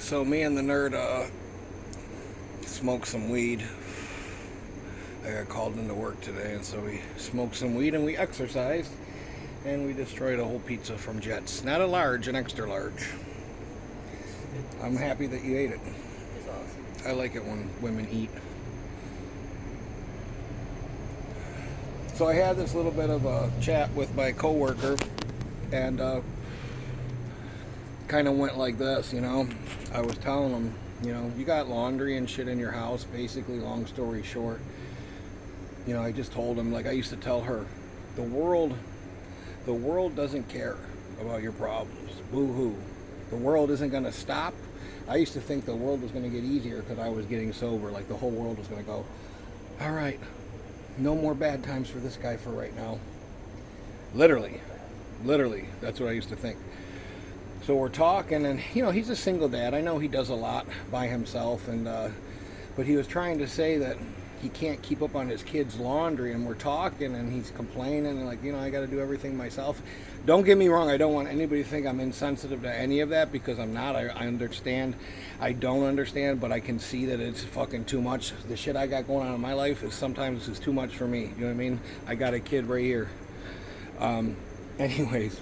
So me and the nerd smoked some weed. I got called into work today, and so we smoked some weed and we exercised, and we destroyed a whole pizza from Jets. Not a large, an extra large. I'm happy that you ate it. It's awesome. I like it when women eat. So I had this little bit of a chat with my coworker, and kind of went like this, you know. I was telling him, you know, you got laundry and shit in your house, basically, long story short. You know, I just told him, like I used to tell her, the world doesn't care about your problems. Boo-hoo. The world isn't going to stop. I used to think the world was going to get easier because I was getting sober. Like the whole world was going to go, all right, no more bad times for this guy for right now. Literally, that's what I used to think. So we're talking, and you know, he's a single dad. I know he does a lot by himself, and but he was trying to say that he can't keep up on his kids' laundry, and we're talking, and he's complaining, and like, you know, I got to do everything myself. Don't get me wrong, I don't want anybody to think I'm insensitive to any of that, because I'm not. I understand. I don't understand, but I can see that it's fucking too much. The shit I got going on in my life is sometimes is too much for me. You know what I mean? I got a kid right here. Anyways,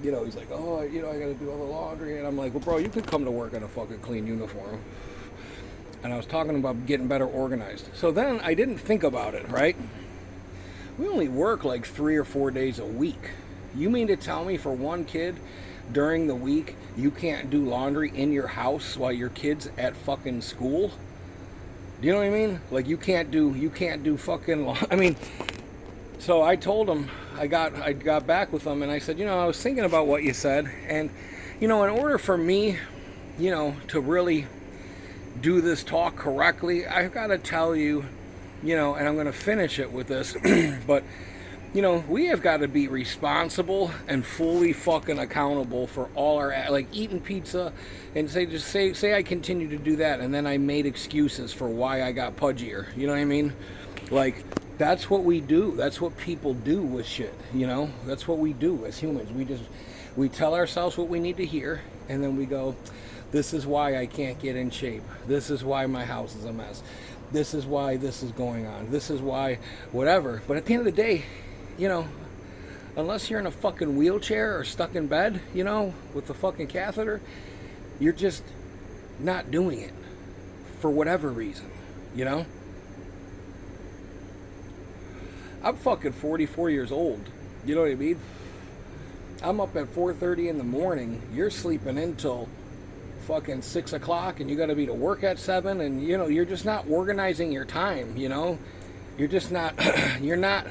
you know, he's like, oh, you know, I got to do all the laundry, and I'm like, well, bro, you could come to work in a fucking clean uniform. And I was talking about getting better organized. So then I didn't think about it, right? We only work like 3 or 4 days a week. You mean to tell me for one kid during the week you can't do laundry in your house while your kid's at fucking school? Do you know what I mean? Like you can't do fucking I mean, so I told him, I got back with him, and I said, you know, I was thinking about what you said, and you know, in order for me, you know, to really do this talk correctly, I've got to tell you, you know, and I'm going to finish it with this, but, you know, we have got to be responsible and fully fucking accountable for all our, like, eating pizza, and say I continue to do that, and then I made excuses for why I got pudgier, you know what I mean? Like, that's what we do. That's what people do with shit, you know? That's what we do as humans. We tell ourselves what we need to hear, and then we go, this is why I can't get in shape. This is why my house is a mess. This is why this is going on. This is why whatever. But at the end of the day, you know, unless you're in a fucking wheelchair or stuck in bed, you know, with the fucking catheter, you're just not doing it for whatever reason, you know? I'm fucking 44 years old. You know what I mean? I'm up at 4:30 in the morning. You're sleeping until fucking 6 o'clock, and you got to be to work at 7, and you know, you're just not organizing your time, you know? You're just not, you're not,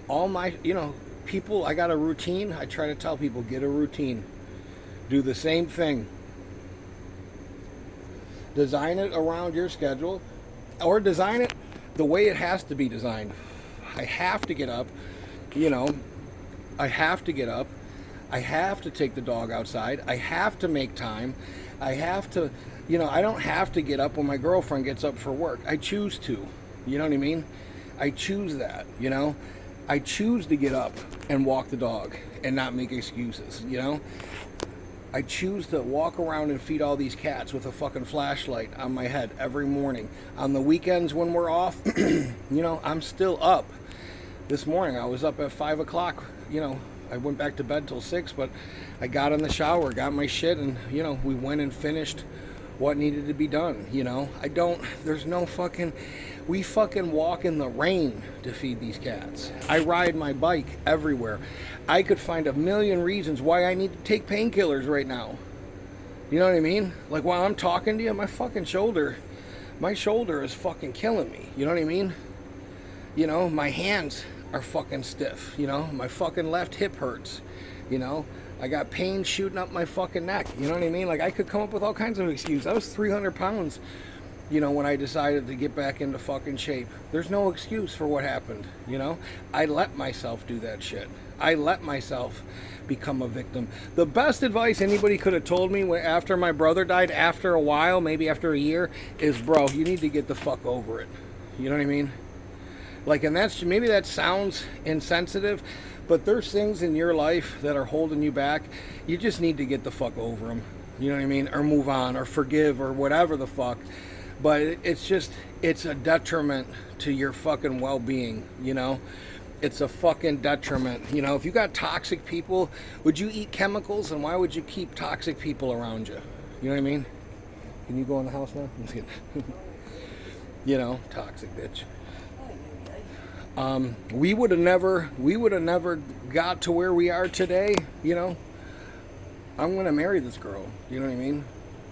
all my, you know, people, I got a routine. I try to tell people, get a routine. Do the same thing. Design it around your schedule, or design it the way it has to be designed. I have to get up, you know, I have to get up. I have to take the dog outside. I have to make time. I have to, you know, I don't have to get up when my girlfriend gets up for work. I choose to, you know what I mean? I choose that, you know? I choose to get up and walk the dog and not make excuses, you know? I choose to walk around and feed all these cats with a fucking flashlight on my head every morning. On the weekends when we're off, you know, I'm still up. This morning I was up at 5 o'clock, you know, I went back to bed till 6, but I got in the shower, got my shit, and, you know, we went and finished what needed to be done, you know? There's no fucking, we fucking walk in the rain to feed these cats. I ride my bike everywhere. I could find a million reasons why I need to take painkillers right now. You know what I mean? Like, while I'm talking to you, my shoulder is fucking killing me. You know what I mean? You know, my hands are fucking stiff, you know? My fucking left hip hurts, you know? I got pain shooting up my fucking neck, you know what I mean? Like, I could come up with all kinds of excuses. I was 300 pounds, you know, when I decided to get back into fucking shape. There's no excuse for what happened, you know? I let myself do that shit. I let myself become a victim. The best advice anybody could have told me after my brother died, after a while, maybe after a year, is, bro, you need to get the fuck over it. You know what I mean? Like, and maybe that sounds insensitive, But there's things in your life that are holding you back. You just need to get the fuck over them. You know what I mean? Or move on, or forgive, or whatever the fuck. But it's a detriment to your fucking well-being, you know? It's a fucking detriment. You know, if you got toxic people, would you eat chemicals? And why would you keep toxic people around you? You know what I mean? Can you go in the house now? I'm just kidding. You know, toxic bitch. We would have never got to where we are today, you know. I'm gonna marry this girl. You know what I mean?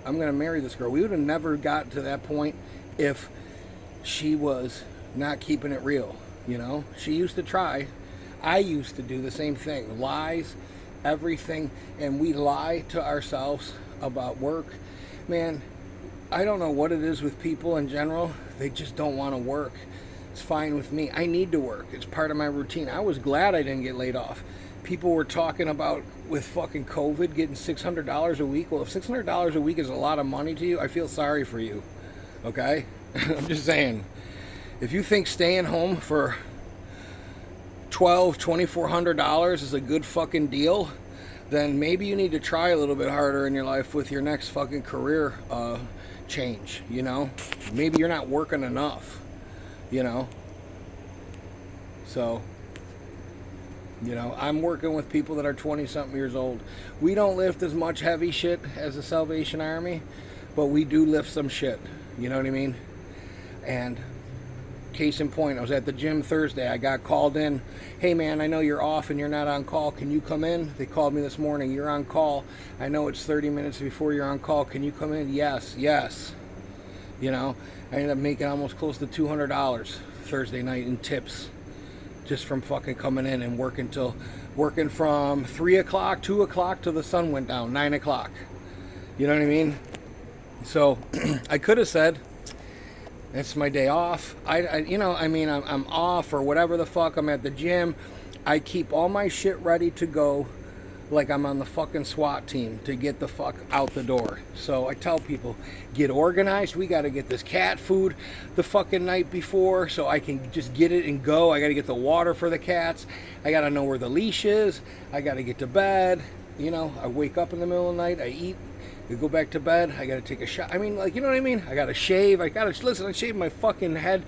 I'm gonna marry this girl. We would have never got to that point if she was not keeping it real. You know, she used to try. I used to do the same thing. Lies, everything, and we lie to ourselves about work. Man, I don't know what it is with people in general. They just don't want to work. It's fine with me. I need to work. It's part of my routine. I was glad I didn't get laid off. People were talking about with fucking COVID getting $600 a week. Well, if $600 a week is a lot of money to you, I feel sorry for you. Okay? I'm just saying. If you think staying home for $2,400 is a good fucking deal, then maybe you need to try a little bit harder in your life with your next fucking career change, you know? Maybe you're not working enough, you know? So, you know, I'm working with people that are 20-something years old. We don't lift as much heavy shit as the Salvation Army, but we do lift some shit, you know what I mean? And case in point, I was at the gym Thursday. I got called in. Hey man, I know you're off and you're not on call. Can you come in? They called me this morning. You're on call. I know it's 30 minutes before you're on call. Can you come in? Yes. You know, I ended up making almost close to $200 Thursday night in tips just from fucking coming in and working from 3 o'clock, 2 o'clock till the sun went down, 9 o'clock. You know what I mean? So I could have said, it's my day off. I'm off or whatever the fuck. I'm at the gym. I keep all my shit ready to go like I'm on the fucking SWAT team to get the fuck out the door. So I tell people, get organized. We got to get this cat food the fucking night before so I can just get it and go. I got to get the water for the cats. I got to know where the leash is. I got to get to bed. You know, I wake up in the middle of the night. I eat. We go back to bed. I gotta take a shot. I mean, like, you know what I mean? I gotta shave. I shave my fucking head,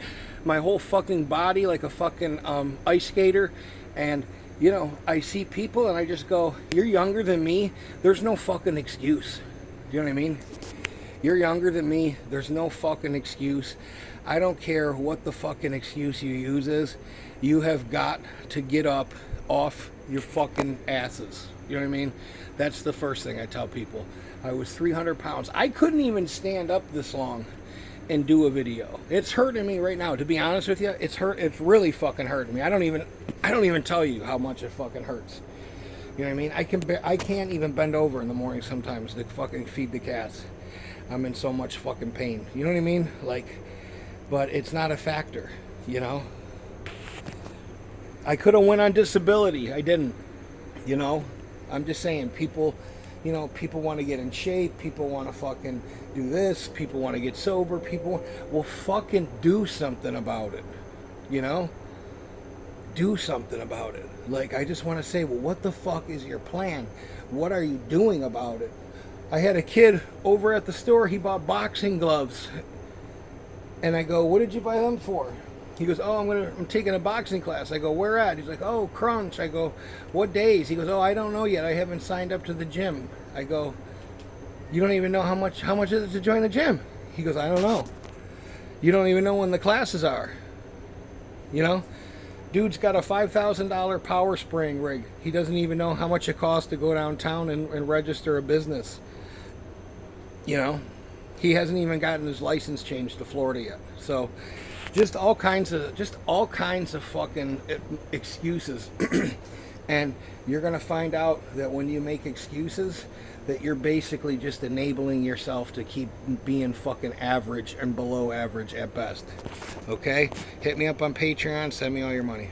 my whole fucking body like a fucking ice skater. And, you know, I see people and I just go, you're younger than me. There's no fucking excuse. Do you know what I mean? You're younger than me. There's no fucking excuse. I don't care what the fucking excuse you use is. You have got to get up off your fucking asses. You know what I mean? That's the first thing I tell people. I was 300 pounds. I couldn't even stand up this long and do a video. It's hurting me right now. To be honest with you, it's really fucking hurting me. I don't even tell you how much it fucking hurts. You know what I mean? I can't even bend over in the morning sometimes to fucking feed the cats. I'm in so much fucking pain. You know what I mean? Like, but it's not a factor, you know? I could have went on disability. I didn't, you know? I'm just saying, people want to get in shape. People want to fucking do this. People want to get sober. Well, fucking do something about it. You know? Do something about it. Like, I just want to say, well, what the fuck is your plan? What are you doing about it? I had a kid over at the store. He bought boxing gloves. And I go, what did you buy them for? He goes, oh, I'm taking a boxing class. I go, where at? He's like, oh, Crunch. I go, what days? He goes, oh, I don't know yet. I haven't signed up to the gym. I go, you don't even know how much is it to join the gym? He goes, I don't know. You don't even know when the classes are. You know? Dude's got a $5,000 power spraying rig. He doesn't even know how much it costs to go downtown and register a business. You know? He hasn't even gotten his license changed to Florida yet. So, just all kinds of fucking excuses. And you're going to find out that when you make excuses, that you're basically just enabling yourself to keep being fucking average and below average at best. Okay? Hit me up on Patreon. Send me all your money.